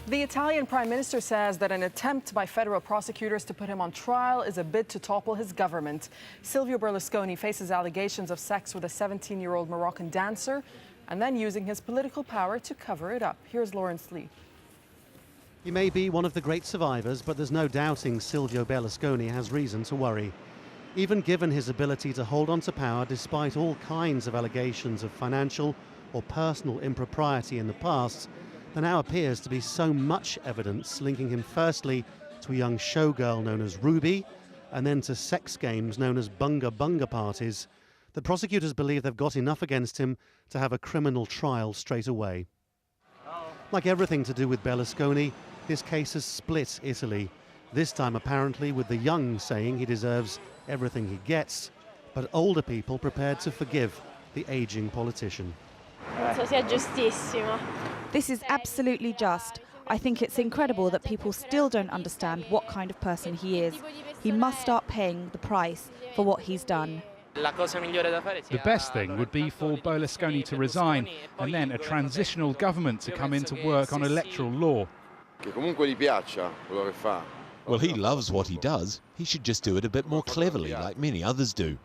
The Italian Prime Minister says that an attempt by federal prosecutors to put him on trial is a bid to topple his government. Silvio Berlusconi faces allegations of sex with a 17-year-old Moroccan dancer and then using his political power to cover it up. Here's Lawrence Lee. He may be one of the great survivors, but there's no doubting Silvio Berlusconi has reason to worry. Even given his ability to hold on to power despite all kinds of allegations of financial or personal impropriety in the past, there now appears to be so much evidence linking him firstly to a young showgirl known as Ruby and then to sex games known as bunga bunga parties that prosecutors believe they've got enough against him to have a criminal trial straight away. Like everything to do with Berlusconi, this case has split Italy, this time apparently with the young saying he deserves everything he gets, but older people prepared to forgive the aging politician. This is absolutely just. I think it's incredible that people still don't understand what kind of person he is. He must start paying the price for what he's done. The best thing would be for Berlusconi to resign and then a transitional government to come in to work on electoral law. Well, he loves what he does. He should just do it a bit more cleverly, like many others do.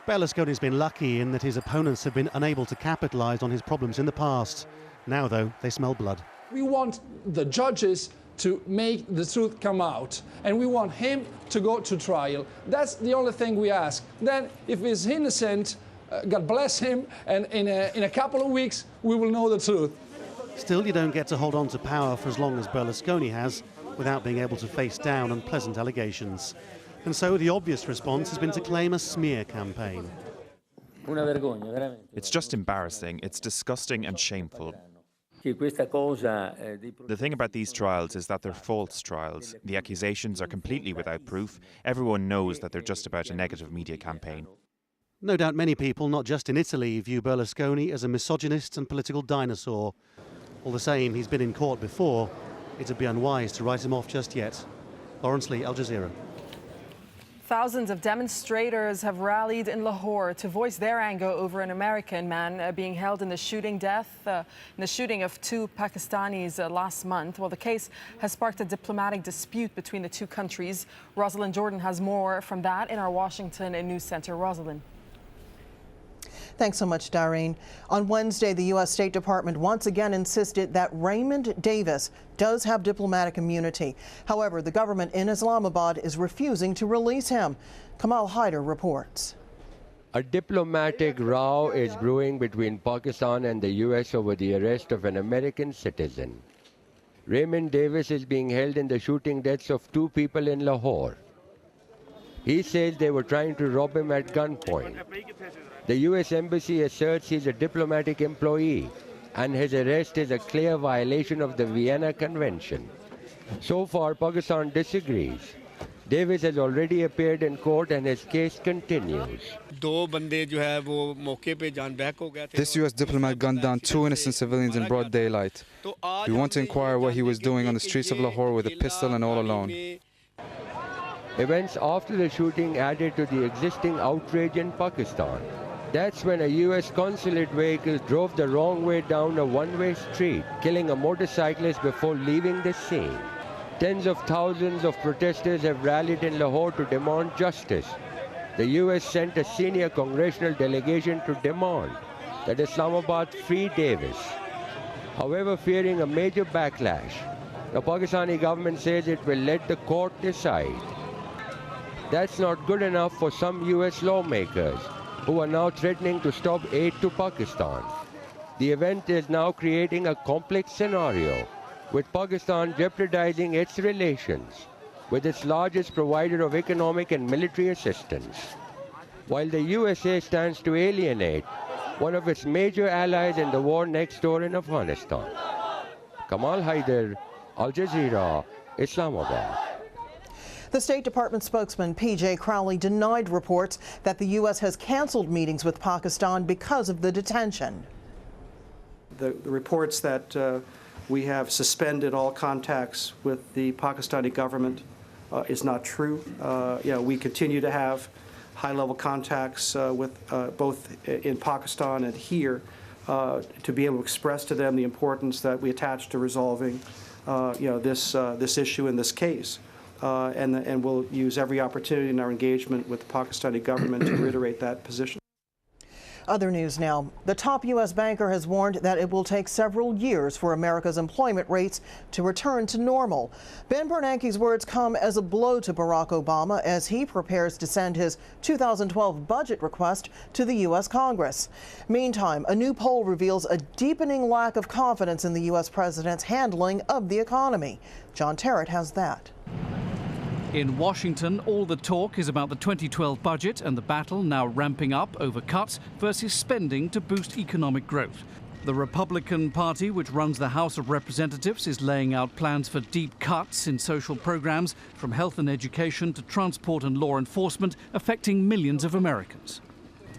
Berlusconi's been lucky in that his opponents have been unable to capitalise on his problems in the past. Now, though, they smell blood. We want the judges to make the truth come out, and we want him to go to trial. That's the only thing we ask. Then, if he's innocent, God bless him, and in a couple of weeks, we will know the truth. Still, you don't get to hold on to power for as long as Berlusconi has without being able to face down unpleasant allegations. And so the obvious response has been to claim a smear campaign. It's just embarrassing. It's disgusting and shameful. The thing about these trials is that they're false trials. The accusations are completely without proof. Everyone knows that they're just about a negative media campaign. No doubt many people, not just in Italy, view Berlusconi as a misogynist and political dinosaur. All the same, he's been in court before. It'd be unwise to write him off just yet. Lawrence Lee, Al Jazeera. Thousands of demonstrators have rallied in Lahore to voice their anger over an American man being held in the shooting of two Pakistanis last month. Well, the case has sparked a diplomatic dispute between the two countries. Rosalind Jordan has more from that in our Washington News Center. Rosalind. Thanks so much, Dareen. On Wednesday, the U.S. State Department once again insisted that Raymond Davis does have diplomatic immunity. However, the government in Islamabad is refusing to release him. Kamal Haider reports. A diplomatic row is brewing between Pakistan and the U.S. over the arrest of an American citizen. Raymond Davis is being held in the shooting deaths of two people in Lahore. He says they were trying to rob him at gunpoint. The U.S. Embassy asserts he's a diplomatic employee, and his arrest is a clear violation of the Vienna Convention. So far, Pakistan disagrees. Davis has already appeared in court and his case continues. This U.S. diplomat gunned down two innocent civilians in broad daylight. We want to inquire what he was doing on the streets of Lahore with a pistol and all alone. Events after the shooting added to the existing outrage in Pakistan. That's when a U.S. consulate vehicle drove the wrong way down a one-way street, killing a motorcyclist before leaving the scene. Tens of thousands of protesters have rallied in Lahore to demand justice. The U.S. sent a senior congressional delegation to demand that Islamabad free Davis. However, fearing a major backlash, the Pakistani government says it will let the court decide. That's not good enough for some U.S. lawmakers, who are now threatening to stop aid to Pakistan. The event is now creating a complex scenario, with Pakistan jeopardizing its relations with its largest provider of economic and military assistance, while the USA stands to alienate one of its major allies in the war next door in Afghanistan. Kamal Haider, Al Jazeera, Islamabad. The State Department spokesman P.J. Crowley denied reports that the U.S. has canceled meetings with Pakistan because of the detention. The reports that we have suspended all contacts with the Pakistani government is not true. We continue to have high-level contacts with both in Pakistan and here. to be able to express to them the importance that we attach to resolving this issue in this case. And we'll use every opportunity in our engagement with the Pakistani government to reiterate that position. Other news now. The top U.S. banker has warned that it will take several years for America's employment rates to return to normal. Ben Bernanke's words come as a blow to Barack Obama as he prepares to send his 2012 budget request to the U.S. Congress. Meantime, a new poll reveals a deepening lack of confidence in the U.S. president's handling of the economy. John Terrett has that. In Washington, all the talk is about the 2012 budget and the battle now ramping up over cuts versus spending to boost economic growth. The Republican Party, which runs the House of Representatives, is laying out plans for deep cuts in social programs, from health and education to transport and law enforcement, affecting millions of Americans.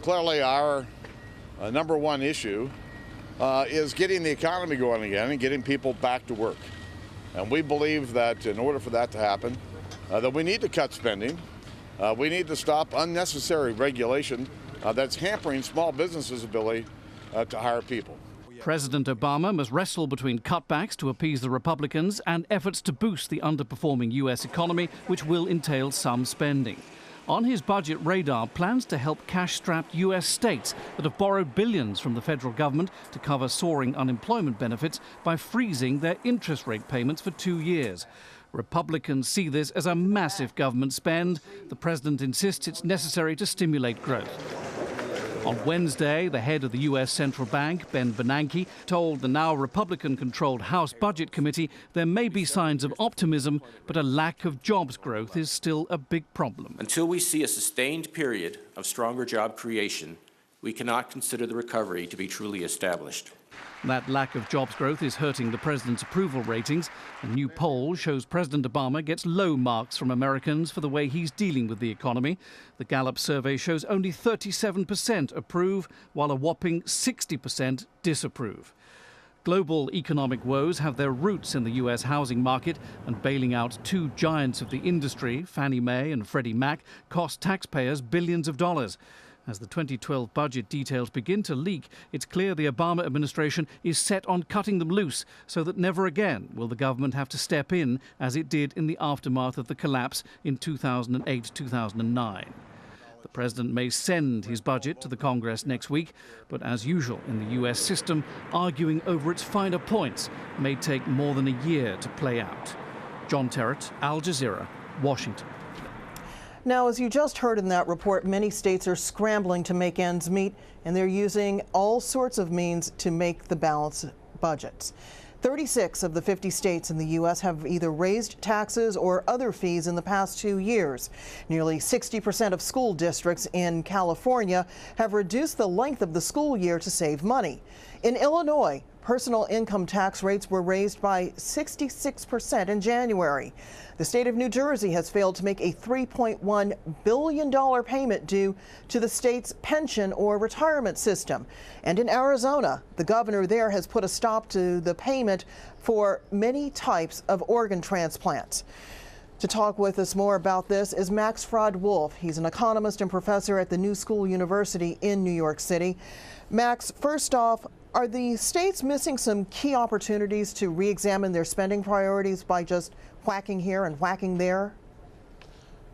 Clearly, our number one issue is getting the economy going again and getting people back to work. And we believe that in order for that to happen, that we need to cut spending. We need to stop unnecessary regulation that's hampering small businesses' ability to hire people. President Obama must wrestle between cutbacks to appease the Republicans and efforts to boost the underperforming U.S. economy, which will entail some spending. On his budget radar, plans to help cash-strapped U.S. states that have borrowed billions from the federal government to cover soaring unemployment benefits by freezing their interest rate payments for 2 years. Republicans see this as a massive government spend. The president insists it's necessary to stimulate growth. On Wednesday, the head of the U.S. Central Bank, Ben Bernanke, told the now Republican-controlled House Budget Committee there may be signs of optimism, but a lack of jobs growth is still a big problem. Until we see a sustained period of stronger job creation, we cannot consider the recovery to be truly established. That lack of jobs growth is hurting the president's approval ratings. A new poll shows President Obama gets low marks from Americans for the way he's dealing with the economy. The Gallup survey shows only 37% approve, while a whopping 60% disapprove. Global economic woes have their roots in the U.S. housing market, and bailing out two giants of the industry, Fannie Mae and Freddie Mac, cost taxpayers billions of dollars. As the 2012 budget details begin to leak, it's clear the Obama administration is set on cutting them loose so that never again will the government have to step in as it did in the aftermath of the collapse in 2008-2009. The president may send his budget to the Congress next week, but as usual in the U.S. system, arguing over its finer points may take more than a year to play out. John Terrett, Al Jazeera, Washington. Now, as you just heard in that report, many states are scrambling to make ends meet, and they're using all sorts of means to make the balanced budgets. 36 of the 50 states in the U.S. have either raised taxes or other fees in the past 2 years. Nearly 60% of school districts in California have reduced the length of the school year to save money. In Illinois, personal income tax rates were raised by 66% in January. The state of New Jersey has failed to make a $3.1 billion payment due to the state's pension or retirement system. And in Arizona, the governor there has put a stop to the payment for many types of organ transplants. To talk with us more about this is Max Fraud-Wolf. He's an economist and professor at the New School University in New York City. Max, first off, are the states missing some key opportunities to re-examine their spending priorities by just whacking here and whacking there?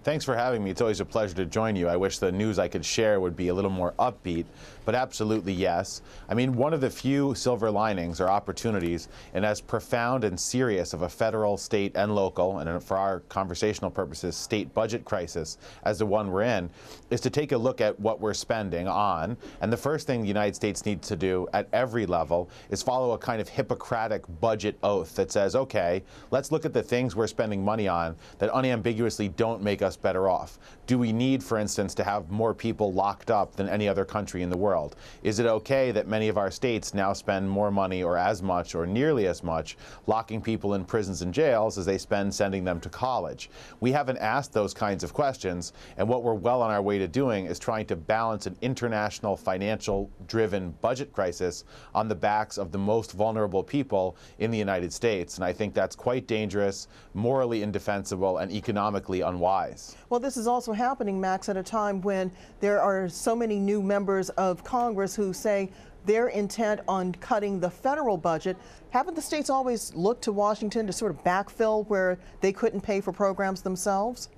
Thanks for having me. It's always a pleasure to join you. I wish the news I could share would be a little more upbeat, but absolutely yes. I mean, one of the few silver linings or opportunities in as profound and serious of a federal, state, and local, and for our conversational purposes, state budget crisis as the one we're in, is to take a look at what we're spending on. And the first thing the United States needs to do at every level is follow a kind of Hippocratic budget oath that says, okay, let's look at the things we're spending money on that unambiguously don't make us better off. Do we need, for instance, to have more people locked up than any other country in the world? Is it okay that many of our states now spend more money or as much or nearly as much locking people in prisons and jails as they spend sending them to college? We haven't asked those kinds of questions, and what we're well on our way to doing is trying to balance an international financial-driven budget crisis on the backs of the most vulnerable people in the United States. And I think that's quite dangerous, morally indefensible, and economically unwise. compromise. Well, this is also happening, Max, at a time when there are so many new members of Congress who say they're intent on cutting the federal budget. Haven't the states always looked to Washington to sort of backfill where they couldn't pay for programs themselves?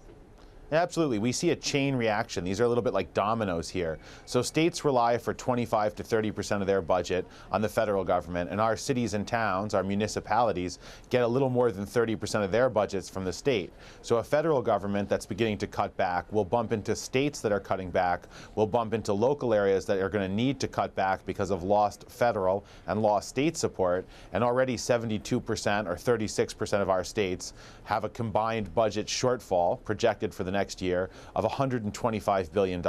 Absolutely. We see a chain reaction. These are a little bit like dominoes here. So states rely for 25 to 30% of their budget on the federal government, and our cities and towns, our municipalities, get a little more than 30% of their budgets from the state. So a federal government that's beginning to cut back will bump into states that are cutting back, will bump into local areas that are going to need to cut back because of lost federal and lost state support, and already 72% or 36% of our states have a combined budget shortfall projected for the next year of $125 billion.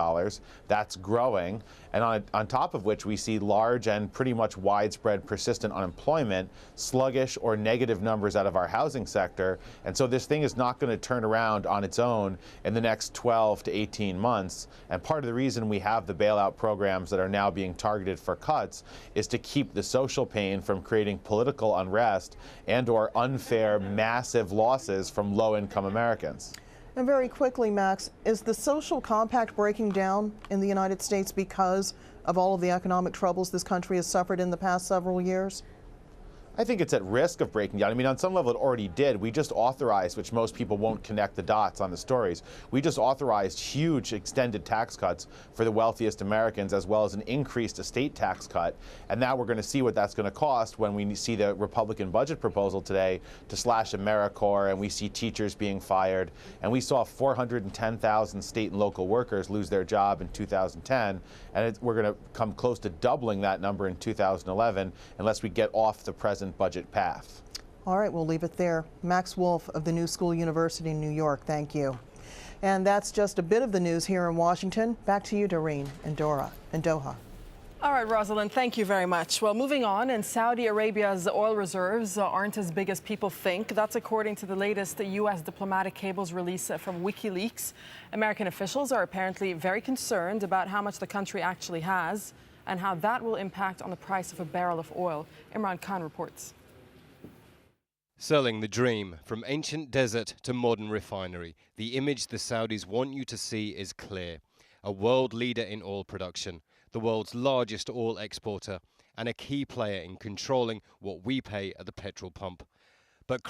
That's growing. And on top of which we see large and pretty much widespread persistent unemployment, sluggish or negative numbers out of our housing sector. And so this thing is not going to turn around on its own in the next 12 to 18 months. And part of the reason we have the bailout programs that are now being targeted for cuts is to keep the social pain from creating political unrest and or unfair massive losses from low-income Americans. And very quickly, Max, is the social compact breaking down in the United States because of all of the economic troubles this country has suffered in the past several years? I think it's at risk of breaking down. I mean, on some level it already did. We just authorized, which most people won't connect the dots on the stories, we just authorized huge extended tax cuts for the wealthiest Americans, as well as an increased estate tax cut. And now we're going to see what that's going to cost when we see the Republican budget proposal today to slash AmeriCorps, and we see teachers being fired. And we saw 410,000 state and local workers lose their job in 2010, and we're going to come close to doubling that number in 2011 unless we get off the present budget path. All right, we'll leave it there. Max Wolf of the New School University in New York, thank you. And that's just a bit of the news here in Washington. Back to you, Doreen and Doha. All right, Rosalind, thank you very much. Well, moving on, and Saudi Arabia's oil reserves aren't as big as people think. That's according to the latest U.S. diplomatic cables release from WikiLeaks. American officials are apparently very concerned about how much the country actually has and how that will impact on the price of a barrel of oil. Imran Khan reports. Selling the dream, from ancient desert to modern refinery, the image the Saudis want you to see is clear. A world leader in oil production, the world's largest oil exporter, and a key player in controlling what we pay at the petrol pump. But